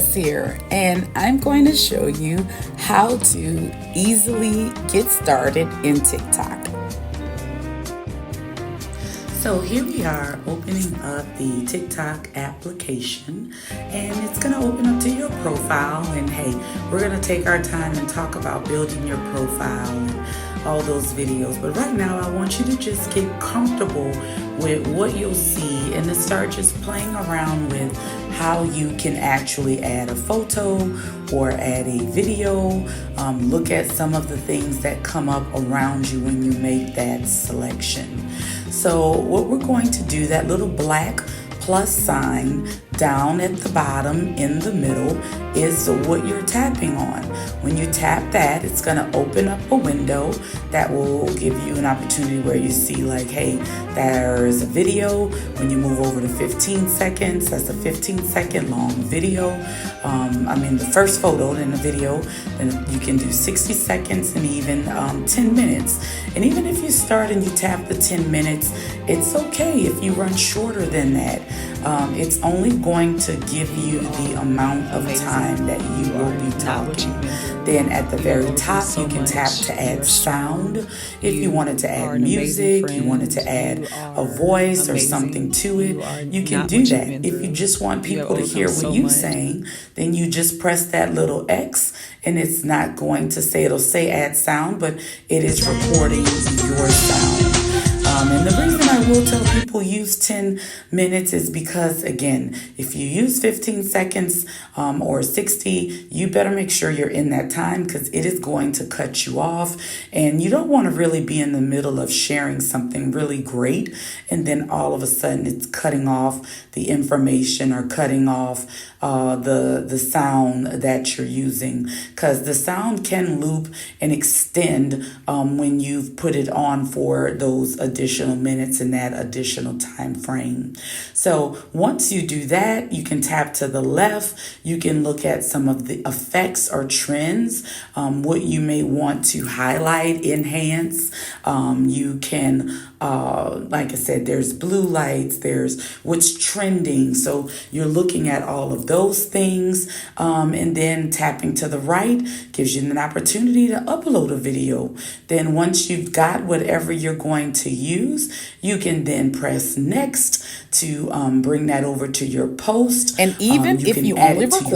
Jess here, and I'm going to show you how to easily get started in TikTok. So here we are opening up the TikTok application, and it's going to open up to your profile. And hey, we're going to take our time and talk about building your profile and all those videos. But right now I want you to just get comfortable with what you'll see and to start just playing around with how you can actually add a photo or add a video. Look at some of the things that come up around you when you make that selection. So what we're going to do, that little black plus sign down at the bottom in the middle is what you're tapping on. When you tap that, it's going to open up a window that will give you an opportunity where you see like, hey, there's a video. When you move over to 15 seconds, that's a 15-second long video. The first photo in the video, then you can do 60 seconds and even 10 minutes. And even if you start and you tap the 10 minutes, it's okay if you run shorter than that. It's only going to give you the amount of time that you will be talking. Then at the very top, you can tap to add sound. If you wanted to add music, you wanted to add a voice or something to it, you can do that. If you just want people to hear what you're saying, then you just press that little X, and it's not going to say, it'll say add sound, but it is recording your sound. And the reason I will tell people use 10 minutes is because, again, if you use 15 seconds or 60, you better make sure you're in that time, because it is going to cut you off. And you don't want to really be in the middle of sharing something really great, and then all of a sudden it's cutting off the information or cutting off the sound that you're using, because the sound can loop and extend when you've put it on for those additional minutes in that additional time frame. So once you do that, you can tap to the left. You can look at some of the effects or trends, what you may want to highlight, enhance. You can, like I said, there's blue lights, there's what's trending. So you're looking at all of those things. And then tapping to the right gives you an opportunity to upload a video. Then once you've got whatever you're going to use, you can then press next to bring that over to your post. And even if you only record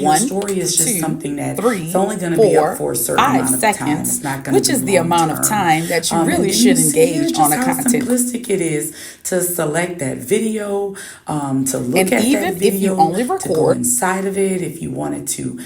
your story is just something that it's only going to be up for a certain amount of time. It's not going to which is the amount of time that you really should engage on a content. How simplistic it is to select that video, to look and at even that video, if you only record, to go inside of it, if you wanted to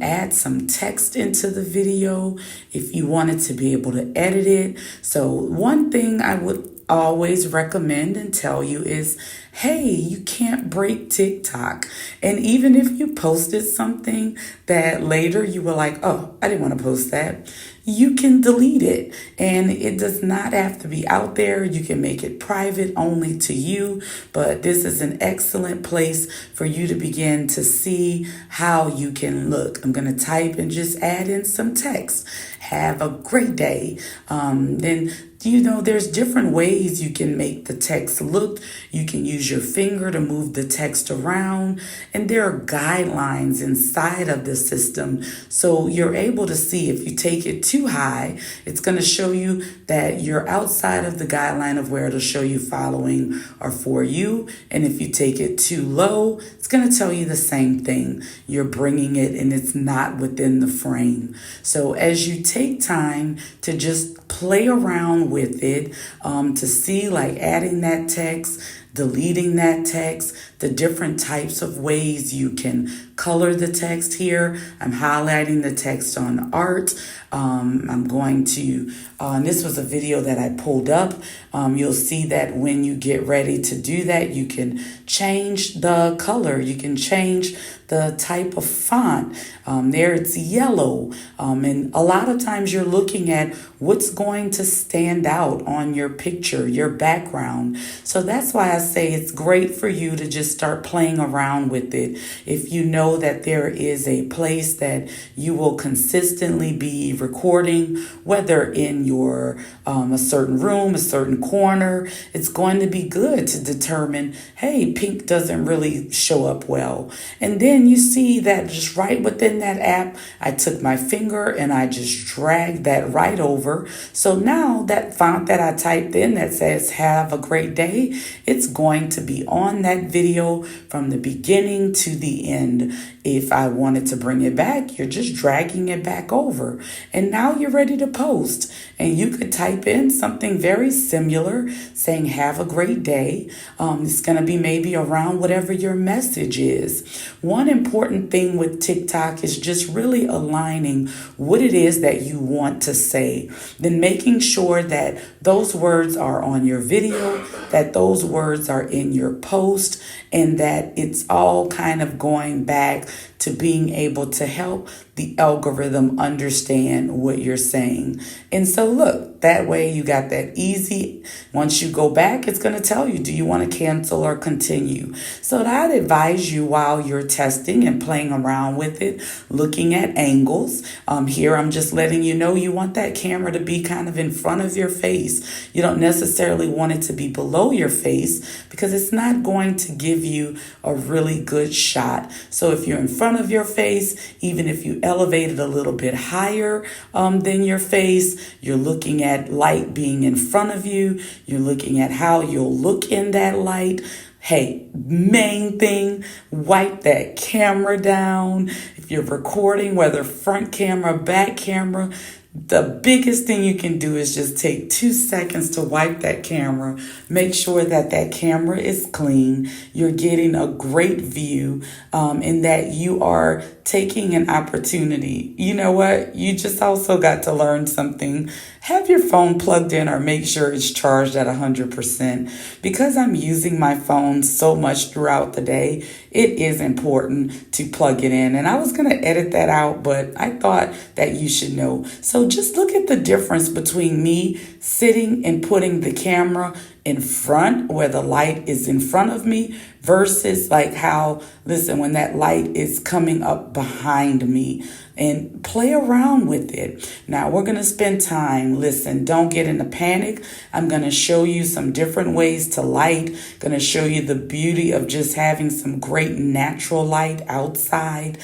add some text into the video, if you wanted to be able to edit it. So one thing I would always recommend and tell you is, hey, you can't break TikTok. And even if you posted something that later you were like, oh, I didn't want to post that, you can delete it. And it does not have to be out there. You can make it private only to you. But this is an excellent place for you to begin to see how you can look. I'm going to type and just add in some text. Have a great day. Then there's different ways you can make the text look. You can use your finger to move the text around, and there are guidelines inside of the system. So you're able to see if you take it too high, it's going to show you that you're outside of the guideline of where it'll show you following or for you. And if you take it too low, it's going to tell you the same thing. You're bringing it and it's not within the frame. So as you take time to just play around with it, to see like adding that text, deleting that text, the different types of ways you can color the text here. I'm highlighting the text on art. I'm going to, and this was a video that I pulled up. You'll see that when you get ready to do that, you can change the color. You can change the type of font. There it's yellow. And a lot of times you're looking at what's going to stand out on your picture, your background. So that's why I say it's great for you to just just start playing around with it. If you know that there is a place that you will consistently be recording, whether in your a certain room, a certain corner, it's going to be good to determine, hey, pink doesn't really show up well. And then you see that just right within that app, I took my finger and I just dragged that right over. So now that font that I typed in that says have a great day, it's going to be on that video from the beginning to the end. If I wanted to bring it back, you're just dragging it back over. And now you're ready to post. And you could type in something very similar saying have a great day. It's going to be maybe around whatever your message is. One important thing with TikTok is just really aligning what it is that you want to say. Then making sure that those words are on your video, that those words are in your post, and that it's all kind of going back to being able to help the algorithm understand what you're saying. And so look, that way you got that easy. Once you go back, it's going to tell you, do you want to cancel or continue? So I'd advise you while you're testing and playing around with it, looking at angles. Here, I'm just letting you know you want that camera to be kind of in front of your face. You don't necessarily want it to be below your face because it's not going to give you a really good shot. So if you're in front of your face, even if you elevate it a little bit higher than your face, you're looking at light being in front of you. You're looking at how you'll look in that light. Hey, main thing, wipe that camera down. If you're recording, whether front camera, back camera, the biggest thing you can do is just take 2 seconds to wipe that camera. Make sure that that camera is clean. You're getting a great view and that you are taking an opportunity. You know what? You just also got to learn something. Have your phone plugged in or make sure it's charged at 100%. Because I'm using my phone so much throughout the day, it is important to plug it in. And I was going to edit that out, but I thought that you should know. So just look at the difference between me sitting and putting the camera in front where the light is in front of me versus like how, listen, when that light is coming up behind me, and play around with it. Now we're going to spend time. Listen, don't get in a panic. I'm going to show you some different ways to light. Going to show you the beauty of just having some great natural light outside.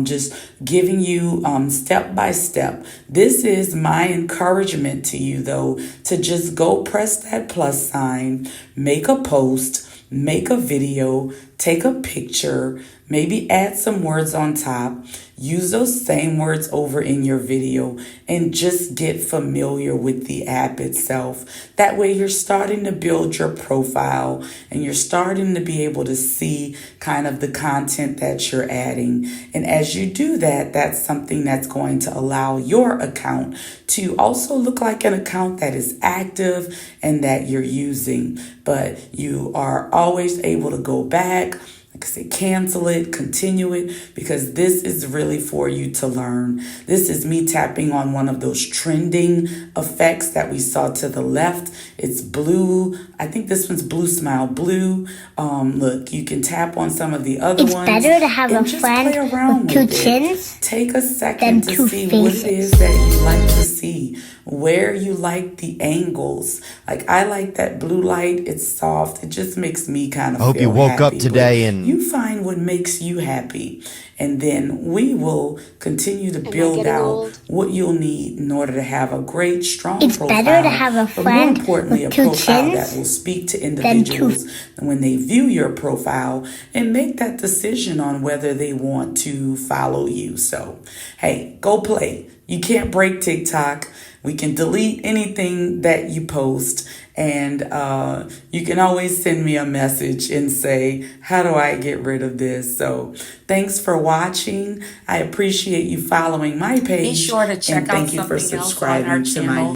Just giving you step by step. This is my encouragement to you though, to just go press that plus sign, make a post, make a video, take a picture, maybe add some words on top, use those same words over in your video, and just get familiar with the app itself. That way you're starting to build your profile and you're starting to be able to see kind of the content that you're adding. And as you do that, that's something that's going to allow your account to also look like an account that is active and that you're using. But you are always able to go back, like I say, cancel it, continue it, because this is really for you to learn. This is me tapping on one of those trending effects that we saw to the left. It's blue. I think this one's Blue Smile Blue. Look, you can tap on some of the other ones. It's better to have a friend with two chins. Take a second to see what it is that you like to see, where you like the angles. Like I like that blue light. It's soft. It just makes me kind of I hope you woke up today and you find what makes you happy. And then we will continue to build out what you'll need in order to have a great, strong profile. It's better to have a friend but more importantly, with a two profile chins that will speak to individuals when they view your profile and make that decision on whether they want to follow you. So, hey, go play. You can't break TikTok. We can delete anything that you post. And you can always send me a message and say, how do I get rid of this? So thanks for watching. I appreciate you following my page. Be sure to check and out thank you for something else on our subscribing to my channel.